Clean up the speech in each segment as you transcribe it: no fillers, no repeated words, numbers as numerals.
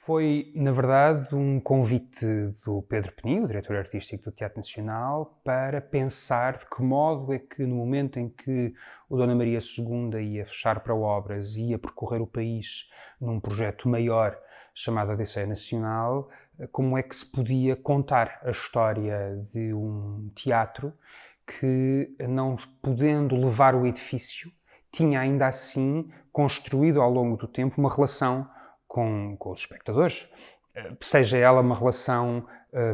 Foi, na verdade, um convite do Pedro Peninho, o diretor artístico do Teatro Nacional, para pensar de que modo é que, no momento em que o Dona Maria II ia fechar para obras e ia percorrer o país num projeto maior chamado Odisseia Nacional, como é que se podia contar a história de um teatro que, não podendo levar o edifício, tinha ainda assim construído ao longo do tempo uma relação com os espectadores, seja ela uma relação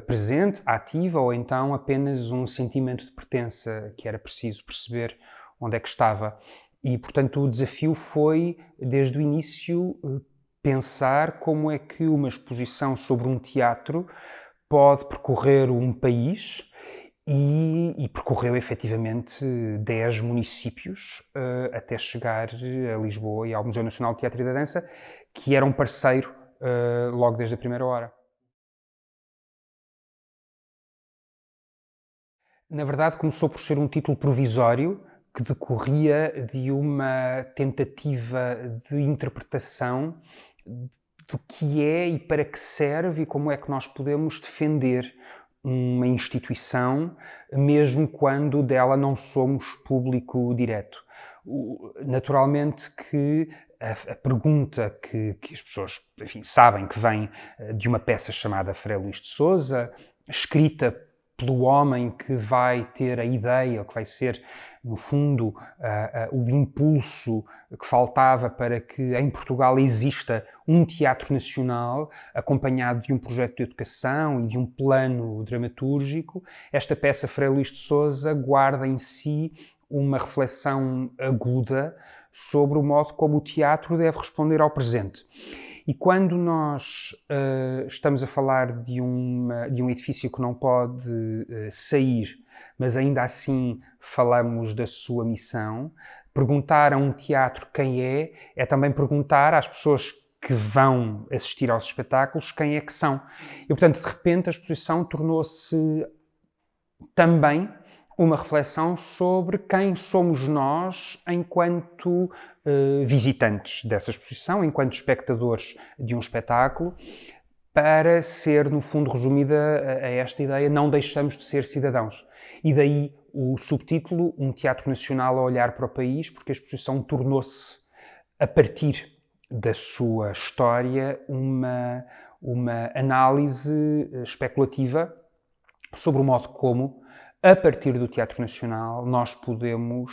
presente, ativa, ou então apenas um sentimento de pertença que era preciso perceber onde é que estava. E, portanto, o desafio foi, desde o início, pensar como é que uma exposição sobre um teatro pode percorrer um país e percorreu efetivamente 10 municípios até chegar a Lisboa e ao Museu Nacional de Teatro e da Dança, que era um parceiro logo desde a primeira hora. Na verdade, começou por ser um título provisório que decorria de uma tentativa de interpretação do que é e para que serve e como é que nós podemos defender uma instituição, mesmo quando dela não somos público direto. Naturalmente que a pergunta que as pessoas, enfim, sabem que vem de uma peça chamada Frei Luís de Sousa, escrita pelo homem que vai ter a ideia, ou que vai ser, no fundo, o impulso que faltava para que em Portugal exista um teatro nacional, acompanhado de um projeto de educação e de um plano dramatúrgico. Esta peça, Frei Luís de Sousa, guarda em si uma reflexão aguda sobre o modo como o teatro deve responder ao presente. E quando nós estamos a falar de um edifício que não pode sair, mas ainda assim falamos da sua missão, perguntar a um teatro quem é também perguntar às pessoas que vão assistir aos espetáculos quem é que são. E, portanto, de repente, a exposição tornou-se também uma reflexão sobre quem somos nós enquanto visitantes dessa exposição, enquanto espectadores de um espetáculo, para ser, no fundo, resumida a esta ideia, não deixamos de ser cidadãos. E daí o subtítulo, Um Teatro Nacional a olhar para o país, porque a exposição tornou-se, a partir da sua história, uma análise especulativa sobre o modo como, a partir do Teatro Nacional, nós podemos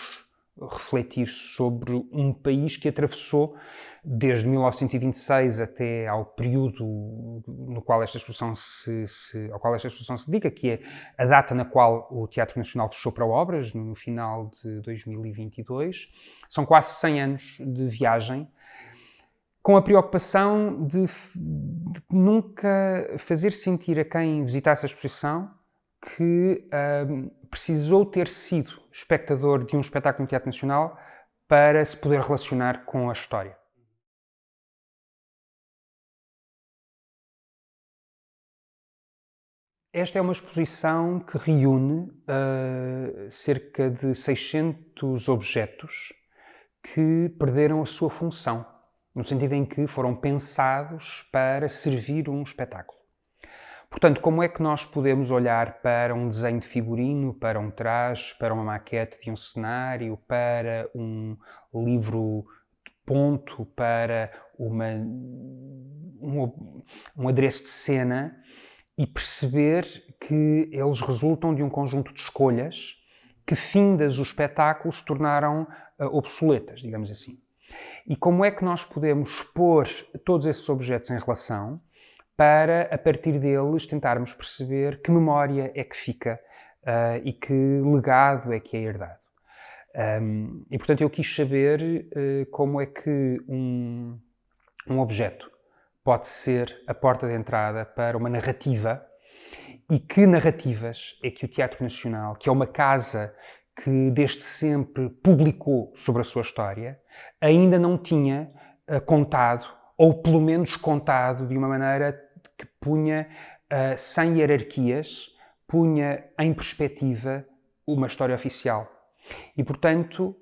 refletir sobre um país que atravessou, desde 1926 até ao período no qual esta exposição ao qual esta exposição se dedica, que é a data na qual o Teatro Nacional fechou para obras, no final de 2022. São quase 100 anos de viagem, com a preocupação de nunca fazer sentir a quem visitasse a exposição que precisou ter sido espectador de um espetáculo no Teatro Nacional para se poder relacionar com a história. Esta é uma exposição que reúne cerca de 600 objetos que perderam a sua função, no sentido em que foram pensados para servir um espetáculo. Portanto, como é que nós podemos olhar para um desenho de figurino, para um traje, para uma maquete de um cenário, para um livro de ponto, para um adereço de cena e perceber que eles resultam de um conjunto de escolhas que, findas o espetáculo, se tornaram obsoletas, digamos assim. E como é que nós podemos pôr todos esses objetos em relação para, a partir deles, tentarmos perceber que memória é que fica e que legado é que é herdado. E, portanto, eu quis saber como é que um objeto pode ser a porta de entrada para uma narrativa e que narrativas é que o Teatro Nacional, que é uma casa que desde sempre publicou sobre a sua história, ainda não tinha contado, ou pelo menos contado de uma maneira que punha, sem hierarquias, punha em perspectiva uma história oficial. E, portanto,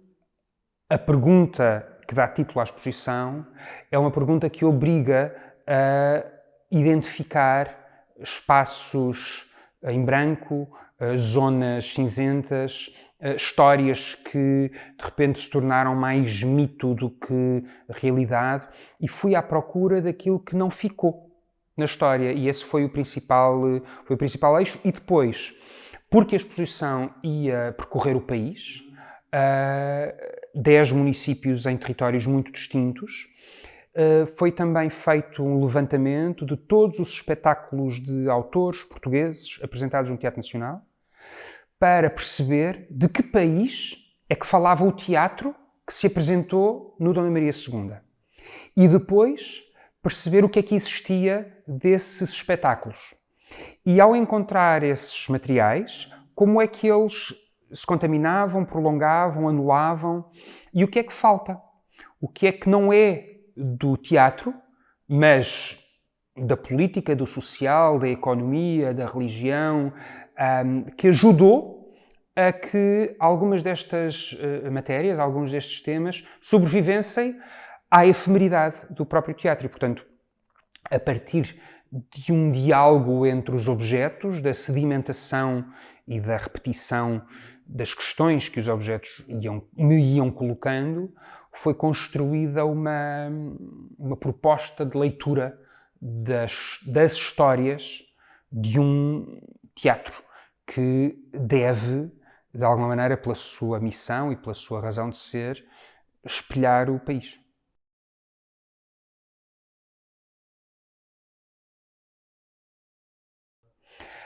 a pergunta que dá título à exposição é uma pergunta que obriga a identificar espaços em branco, zonas cinzentas, histórias que de repente se tornaram mais mito do que realidade, e fui à procura daquilo que não ficou na história, e esse foi o principal eixo. E depois, porque a exposição ia percorrer o país, 10 municípios em territórios muito distintos, foi também feito um levantamento de todos os espetáculos de autores portugueses apresentados no Teatro Nacional, para perceber de que país é que falava o teatro que se apresentou no Dona Maria II. E depois perceber o que é que existia desses espetáculos. E ao encontrar esses materiais, como é que eles se contaminavam, prolongavam, anulavam, e o que é que falta? O que é que não é do teatro, mas da política, do social, da economia, da religião, que ajudou a que algumas destas matérias, alguns destes temas, sobrevivessem à efemeridade do próprio teatro. E, portanto, a partir de um diálogo entre os objetos, da sedimentação e da repetição das questões que os objetos me iam colocando, foi construída uma proposta de leitura das histórias de um teatro que deve, de alguma maneira, pela sua missão e pela sua razão de ser, espelhar o país.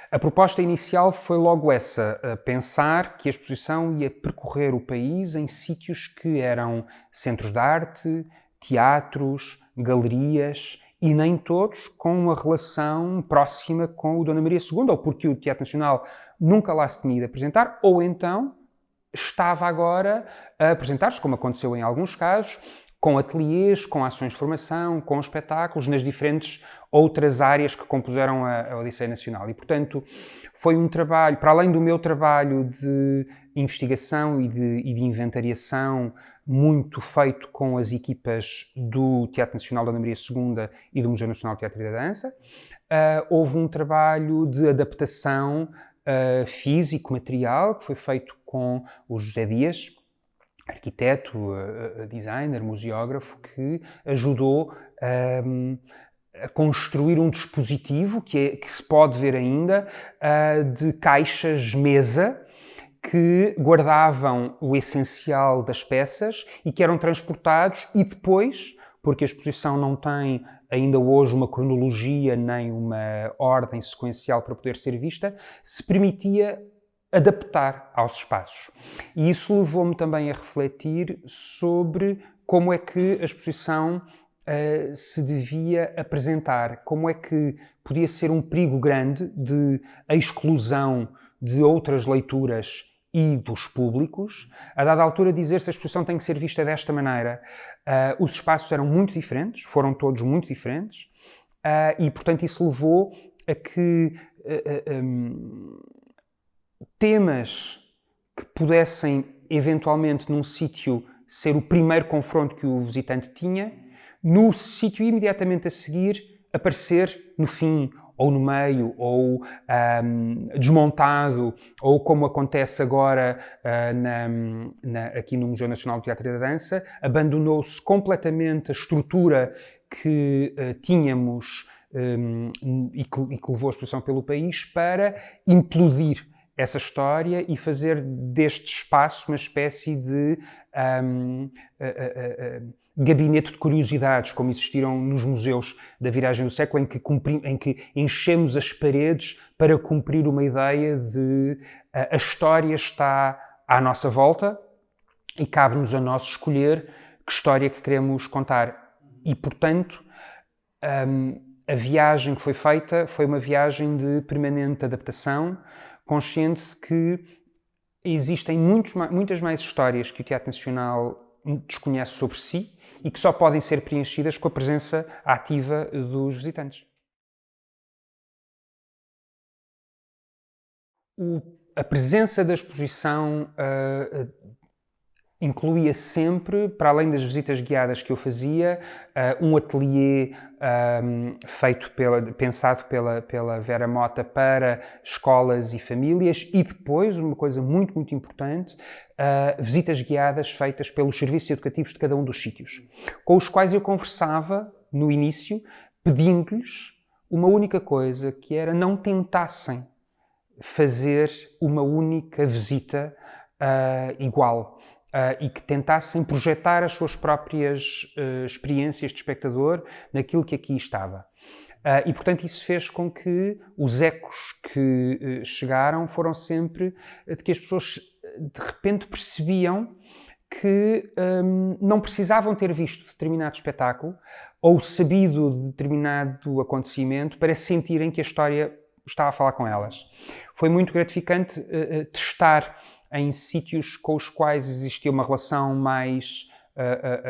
A proposta inicial foi logo essa, pensar que a exposição ia percorrer o país em sítios que eram centros de arte, teatros, galerias, e nem todos com uma relação próxima com o Dona Maria II, ou porque o Teatro Nacional nunca lá se tinha ido apresentar, ou então estava agora a apresentar-se, como aconteceu em alguns casos, com ateliês, com ações de formação, com espetáculos, nas diferentes outras áreas que compuseram a Odisseia Nacional. E, portanto, foi um trabalho, para além do meu trabalho de investigação e de inventariação, muito feito com as equipas do Teatro Nacional Dona Maria II e do Museu Nacional de Teatro e da Dança, houve um trabalho de adaptação físico, material, que foi feito com o José Dias, arquiteto, designer, museógrafo, que ajudou a construir um dispositivo que se pode ver ainda, de caixas-mesa, que guardavam o essencial das peças e que eram transportados e depois, porque a exposição não tem ainda hoje uma cronologia nem uma ordem sequencial para poder ser vista, se permitia adaptar aos espaços. E isso levou-me também a refletir sobre como é que a exposição se devia apresentar, como é que podia ser um perigo grande de exclusão de outras leituras e dos públicos. A dada altura, dizer-se a exposição tem que ser vista desta maneira. Os espaços eram muito diferentes, foram todos muito diferentes, e, portanto, isso levou a que temas que pudessem, eventualmente, num sítio, ser o primeiro confronto que o visitante tinha, no sítio imediatamente a seguir, aparecer no fim, ou no meio, ou desmontado, ou como acontece agora aqui no Museu Nacional do Teatro e da Dança, abandonou-se completamente a estrutura que tínhamos e que levou a exposição pelo país para implodir essa história e fazer deste espaço uma espécie de gabinete de curiosidades, como existiram nos museus da viragem do século, em que enchemos as paredes para cumprir uma ideia de a história está à nossa volta e cabe-nos a nós escolher que história que queremos contar. E, portanto, a viagem que foi feita foi uma viagem de permanente adaptação, consciente de que existem muitas mais histórias que o Teatro Nacional desconhece sobre si e que só podem ser preenchidas com a presença ativa dos visitantes. A presença da exposição incluía sempre, para além das visitas guiadas que eu fazia, um ateliê pensado pela Vera Mota para escolas e famílias e depois, uma coisa muito, muito importante, visitas guiadas feitas pelos serviços educativos de cada um dos sítios, com os quais eu conversava no início, pedindo-lhes uma única coisa, que era não tentassem fazer uma única visita igual. E que tentassem projetar as suas próprias experiências de espectador naquilo que aqui estava. E, portanto, isso fez com que os ecos que chegaram foram sempre de que as pessoas, de repente, percebiam que não precisavam ter visto determinado espetáculo ou sabido de determinado acontecimento para sentirem que a história estava a falar com elas. Foi muito gratificante testar em sítios com os quais existia uma relação mais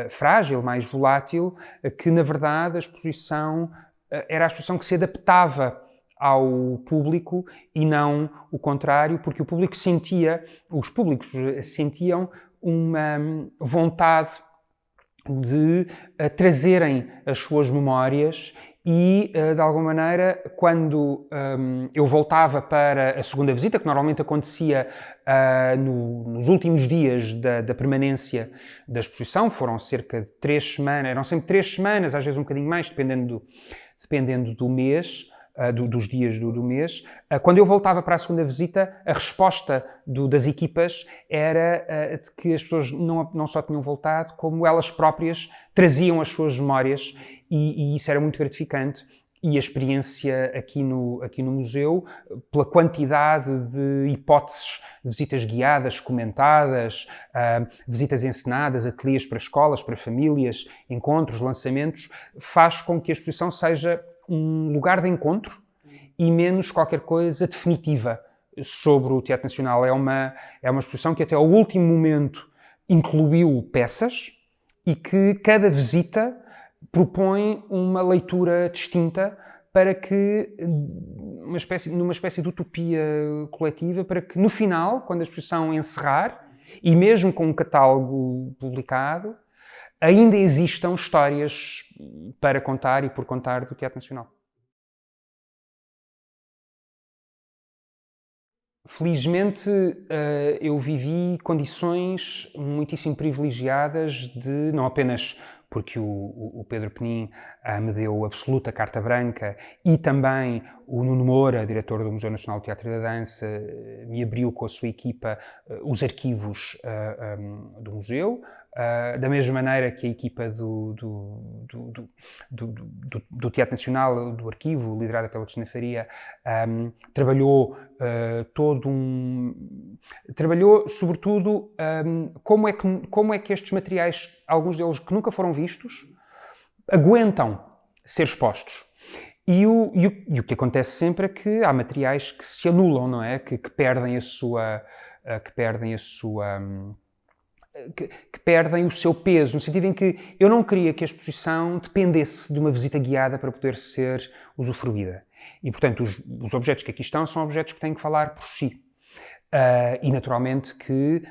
frágil, mais volátil, que na verdade a exposição era a exposição que se adaptava ao público e não o contrário, porque os públicos sentiam uma vontade de trazerem as suas memórias e, de alguma maneira, quando eu voltava para a segunda visita, que normalmente acontecia nos últimos dias da permanência da exposição, foram cerca de 3 semanas, eram sempre 3 semanas, às vezes um bocadinho mais, dependendo do mês, dos dias do mês. Quando eu voltava para a segunda visita, a resposta das equipas era de que as pessoas não só tinham voltado, como elas próprias traziam as suas memórias e isso era muito gratificante. E a experiência aqui no museu, pela quantidade de hipóteses de visitas guiadas, comentadas, visitas encenadas, ateliês para escolas, para famílias, encontros, lançamentos, faz com que a exposição seja um lugar de encontro e menos qualquer coisa definitiva sobre o Teatro Nacional. É uma exposição que até ao último momento incluiu peças e que cada visita propõe uma leitura distinta para que, numa espécie de utopia coletiva, para que no final, quando a exposição encerrar, e mesmo com um catálogo publicado, ainda existam histórias para contar e por contar do Teatro Nacional. Felizmente, eu vivi condições muitíssimo privilegiadas de, não apenas porque o Pedro Penin me deu absoluta carta branca e também o Nuno Moura, diretor do Museu Nacional do Teatro e da Dança, me abriu com a sua equipa os arquivos do museu, da mesma maneira que a equipa do Teatro Nacional, do arquivo, liderada pela Cristina Faria, trabalhou trabalhou sobretudo como é que estes materiais, alguns deles que nunca foram vistos, aguentam ser expostos. E o que acontece sempre é que há materiais que se anulam, não é? Que perdem o seu peso, no sentido em que eu não queria que a exposição dependesse de uma visita guiada para poder ser usufruída. E, portanto, os objetos que aqui estão são objetos que têm que falar por si. E, naturalmente, que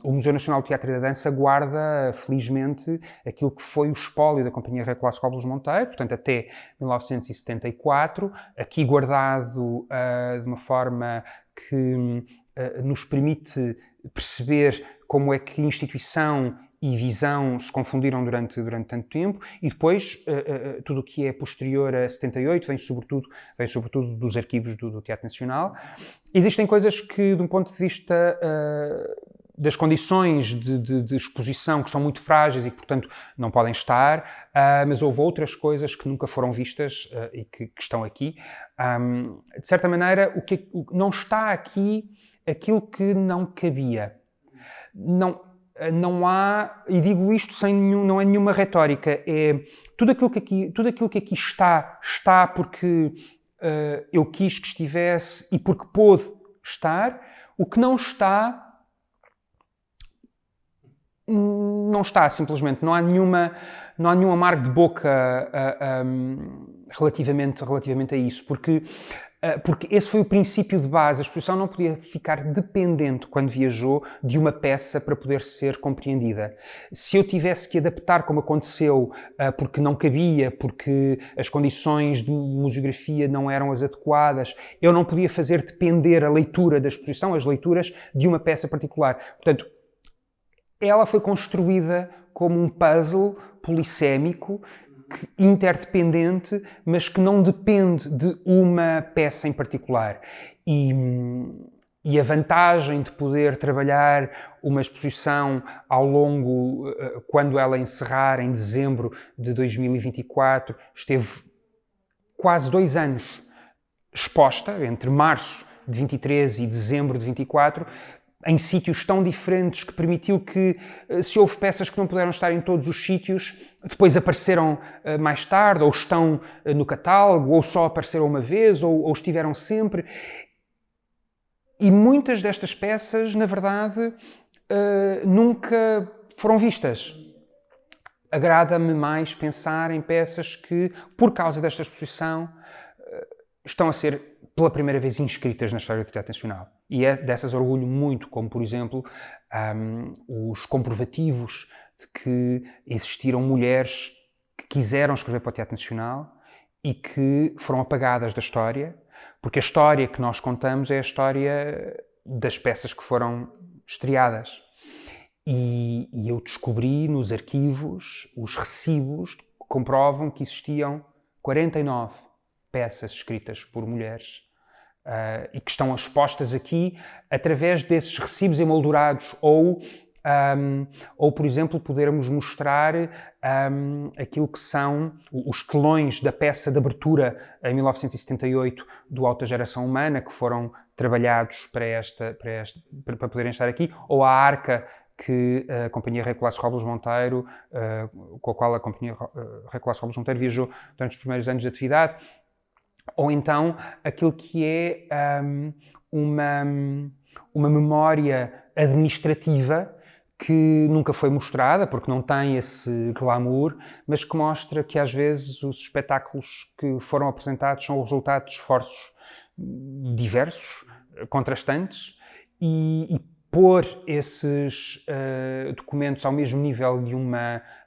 o Museu Nacional do Teatro e da Dança guarda, felizmente, aquilo que foi o espólio da Companhia Real Clássico Álvares Monteiro, portanto, até 1974, aqui guardado de uma forma que nos permite perceber como é que instituição e visão se confundiram durante tanto tempo, e depois tudo o que é posterior a 78 vem sobretudo dos arquivos do Teatro Nacional. Existem coisas que, de um ponto de vista das condições de exposição, que são muito frágeis e que, portanto, não podem estar, mas houve outras coisas que nunca foram vistas e que estão aqui. De certa maneira, não está aqui aquilo que não cabia. Não há, e digo isto não é nenhuma retórica, é tudo aquilo que aqui está porque eu quis que estivesse e porque pôde estar. O que não está simplesmente. Não há nenhuma amargo de boca relativamente a isso, porque Porque esse foi o princípio de base. A exposição não podia ficar dependente, quando viajou, de uma peça para poder ser compreendida. Se eu tivesse que adaptar, como aconteceu, porque não cabia, porque as condições de museografia não eram as adequadas, eu não podia fazer depender a leitura da exposição, as leituras, de uma peça particular. Portanto, ela foi construída como um puzzle polissémico, interdependente, mas que não depende de uma peça em particular. E a vantagem de poder trabalhar uma exposição ao longo, quando ela encerrar em dezembro de 2024, esteve quase 2 anos exposta, entre março de 23 e dezembro de 24, em sítios tão diferentes, que permitiu que, se houve peças que não puderam estar em todos os sítios, depois apareceram mais tarde, ou estão no catálogo, ou só apareceram uma vez, ou estiveram sempre. E muitas destas peças, na verdade, nunca foram vistas. Agrada-me mais pensar em peças que, por causa desta exposição, estão a ser pela primeira vez inscritas na história do Teatro Nacional. E dessas orgulho muito, como, por exemplo, os comprovativos de que existiram mulheres que quiseram escrever para o Teatro Nacional e que foram apagadas da história, porque a história que nós contamos é a história das peças que foram estreadas. E eu descobri nos arquivos os recibos que comprovam que existiam 49 peças escritas por mulheres e que estão expostas aqui através desses recibos emoldurados ou, por exemplo, podermos mostrar aquilo que são os telões da peça de abertura em 1978 do Alta Geração Humana, que foram trabalhados para poderem estar aqui, ou a arca que a Companhia Rei Colasso Robles Monteiro, com a qual a Companhia Rei Colasso Robles Monteiro viajou durante os primeiros anos de atividade, ou então aquilo que é uma memória administrativa que nunca foi mostrada, porque não tem esse glamour, mas que mostra que às vezes os espetáculos que foram apresentados são o resultado de esforços diversos, contrastantes, e pôr esses documentos ao mesmo nível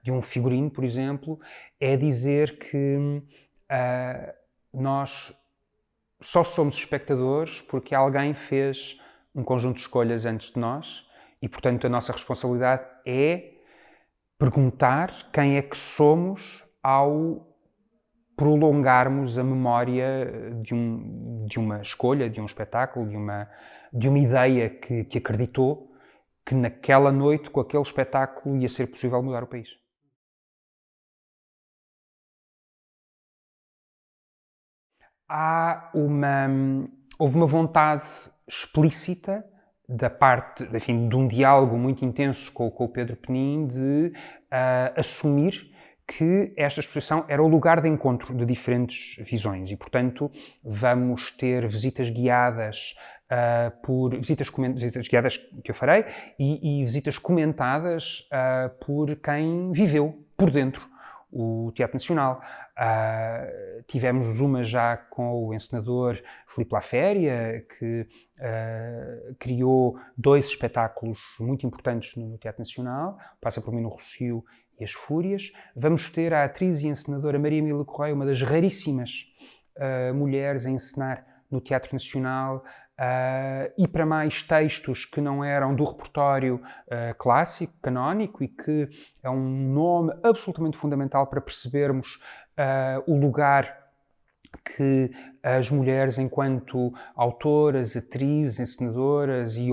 de um figurino, por exemplo, é dizer que nós só somos espectadores porque alguém fez um conjunto de escolhas antes de nós e, portanto, a nossa responsabilidade é perguntar quem é que somos ao prolongarmos a memória de uma escolha, de um espetáculo, de uma ideia que acreditou que naquela noite, com aquele espetáculo, ia ser possível mudar o país. Houve uma vontade explícita da parte, enfim, de um diálogo muito intenso com o Pedro Penin de assumir que esta exposição era o lugar de encontro de diferentes visões e, portanto, vamos ter visitas guiadas visitas guiadas que eu farei e visitas comentadas por quem viveu por dentro o Teatro Nacional. Tivemos uma já com o encenador Filipe Laféria, que criou 2 espetáculos muito importantes no Teatro Nacional, Passa por mim no Rossio e As Fúrias. Vamos ter a atriz e encenadora Maria Emília Correia, uma das raríssimas mulheres a encenar no Teatro Nacional, e para mais textos que não eram do repertório clássico, canónico, e que é um nome absolutamente fundamental para percebermos o lugar que as mulheres, enquanto autoras, atrizes, encenadoras e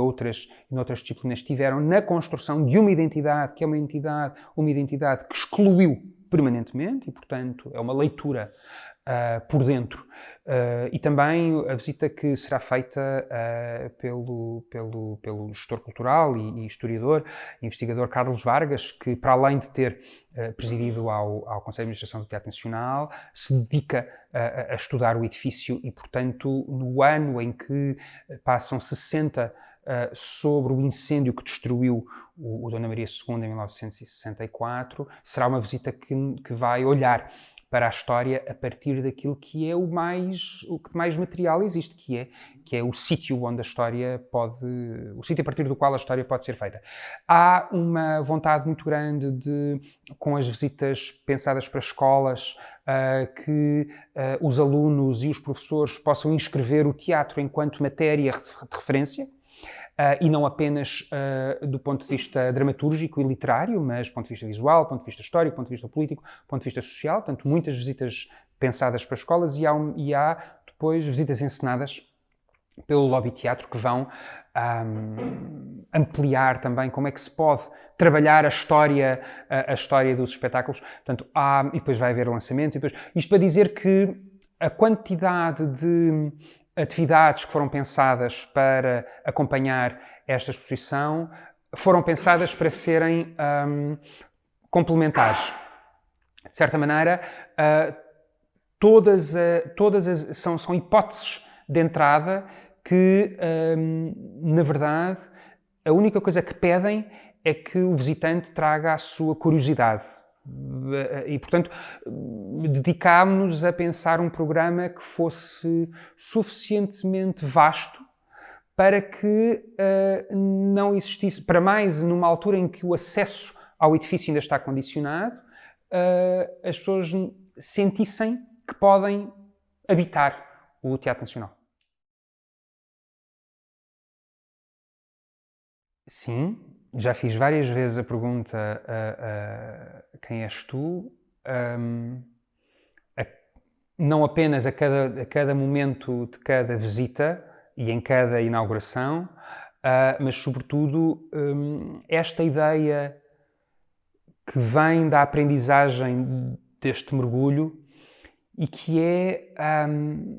noutras disciplinas, tiveram na construção de uma identidade, que é uma identidade que excluiu permanentemente e, portanto, é uma leitura por dentro. E também a visita que será feita pelo gestor cultural e historiador, investigador Carlos Vargas, que, para além de ter presidido ao Conselho de Administração do Teatro Nacional, se dedica a estudar o edifício e, portanto, no ano em que passam 60 sobre o incêndio que destruiu o Dona Maria II em 1964, será uma visita que vai olhar para a história a partir daquilo que é o que mais material existe, que é o sítio onde a história o sítio a partir do qual a história pode ser feita. Há uma vontade muito grande com as visitas pensadas para escolas, que os alunos e os professores possam inscrever o teatro enquanto matéria de referência, e não apenas do ponto de vista dramatúrgico e literário, mas do ponto de vista visual, do ponto de vista histórico, do ponto de vista político, do ponto de vista social. Portanto, muitas visitas pensadas para escolas e há depois visitas encenadas pelo Lobby Teatro que vão ampliar também como é que se pode trabalhar a história dos espetáculos. Portanto, e depois vai haver lançamentos. Isto para dizer que a quantidade de atividades que foram pensadas para acompanhar esta exposição foram pensadas para serem complementares. De certa maneira, são hipóteses de entrada que, na verdade, a única coisa que pedem é que o visitante traga a sua curiosidade. E, portanto, dedicámos-nos a pensar um programa que fosse suficientemente vasto para que não existisse, para mais numa altura em que o acesso ao edifício ainda está condicionado, as pessoas sentissem que podem habitar o Teatro Nacional. Sim, já fiz várias vezes a pergunta a quem és tu, não apenas a cada momento de cada visita e em cada inauguração, mas sobretudo esta ideia que vem da aprendizagem deste mergulho e que é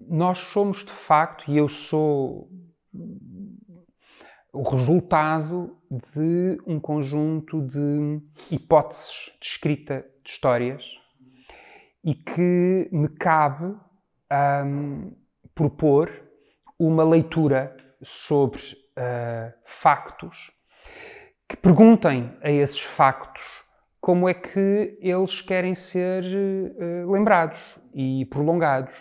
nós somos de facto, e eu sou o resultado de um conjunto de hipóteses de escrita de histórias e que me cabe propor uma leitura sobre factos que perguntem a esses factos como é que eles querem ser lembrados e prolongados.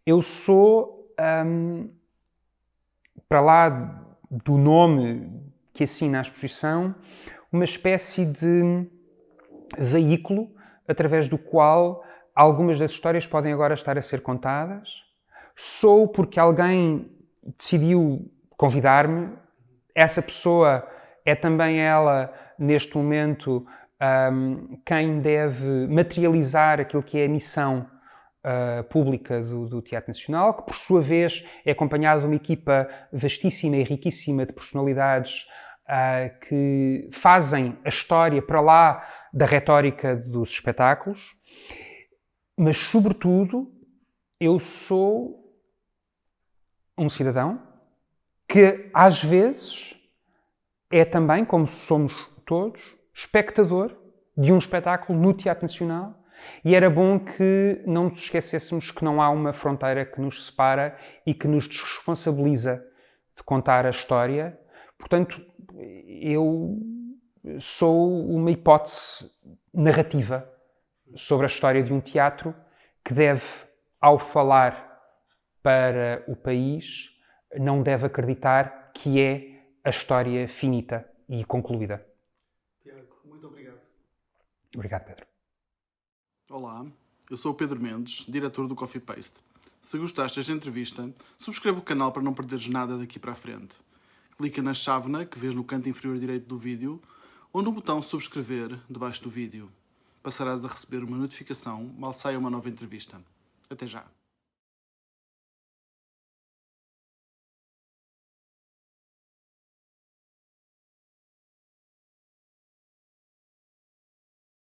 Eu sou, para lá do nome que assina a exposição, uma espécie de veículo através do qual algumas das histórias podem agora estar a ser contadas. Sou porque alguém decidiu convidar-me. Essa pessoa é também ela, neste momento, quem deve materializar aquilo que é a missão pública do Teatro Nacional, que por sua vez é acompanhada de uma equipa vastíssima e riquíssima de personalidades que fazem a história para lá da retórica dos espetáculos, mas sobretudo eu sou um cidadão que às vezes é também, como somos todos, espectador de um espetáculo no Teatro Nacional. E era bom que não nos esquecêssemos que não há uma fronteira que nos separa e que nos desresponsabiliza de contar a história. Portanto, eu sou uma hipótese narrativa sobre a história de um teatro que deve, ao falar para o país, não deve acreditar que é a história finita e concluída. Tiago, muito obrigado. Obrigado, Pedro. Olá, eu sou o Pedro Mendes, diretor do Coffee Paste. Se gostaste desta entrevista, subscreve o canal para não perderes nada daqui para a frente. Clica na chávena que vês no canto inferior direito do vídeo ou no botão subscrever debaixo do vídeo. Passarás a receber uma notificação mal saia uma nova entrevista. Até já!